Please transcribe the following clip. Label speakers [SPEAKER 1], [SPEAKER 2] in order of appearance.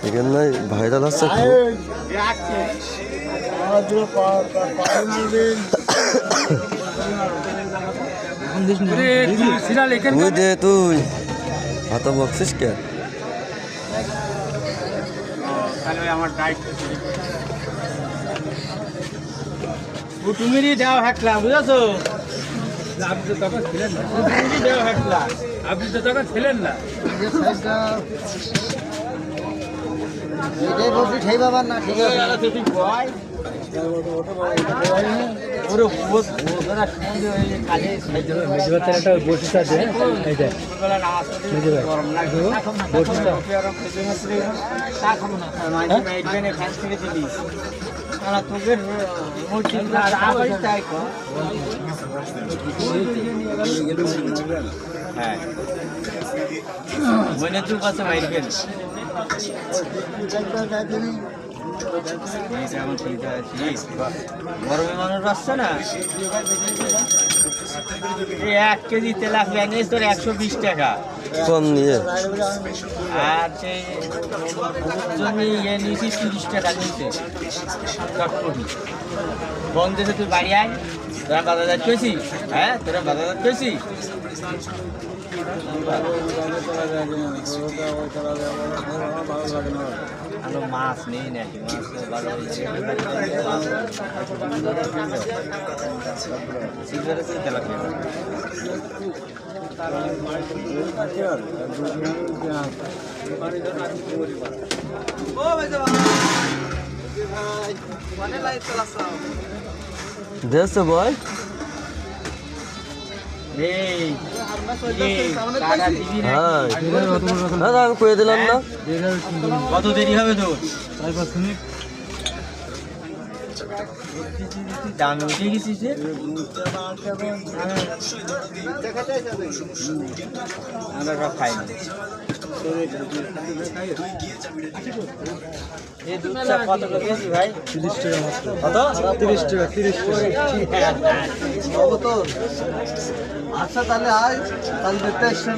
[SPEAKER 1] এখানে ভাইরাল আছে তুই দে তুই হাত বকছিস কে
[SPEAKER 2] তুমিরই দেওয়া হাঁকলা বুঝেছো আপনি তো তখন ছিলেন না তুমিরই দেওয়া হাঁকলা আপনি তো তখন ছিলেন না
[SPEAKER 3] এটাই বলছি সেই বাবার না ঠিক আছে
[SPEAKER 2] হ্যাঁ মইনাতুল কাছে মাইরবেন গরমে মানুষ আসছে না 1 কেজি তেল নিয়ে তোর 120 টাকা
[SPEAKER 1] কম নিয়ে
[SPEAKER 2] আর সেই জমি নিয়েছি 30 টাকা নিয়েছে চটপটি বন্ধে তুই বাড়ি আয় তোরা বাজার যাচ্ছি হ্যাঁ তোরা বাজার যাচ্ছি আলো মাছ নেই নাকি মাছ
[SPEAKER 1] দেশ বয় আমি কয়ে দিলাম না
[SPEAKER 2] কত দেরি হবে তো দাম উঠে গেছিস আমরা সব খাই না কত কেজি ভাই 30 টাকা কত 30 টাকা 30 টাকা
[SPEAKER 3] তো আচ্ছা তাহলে আয় তাহলে দেখতে আসছেন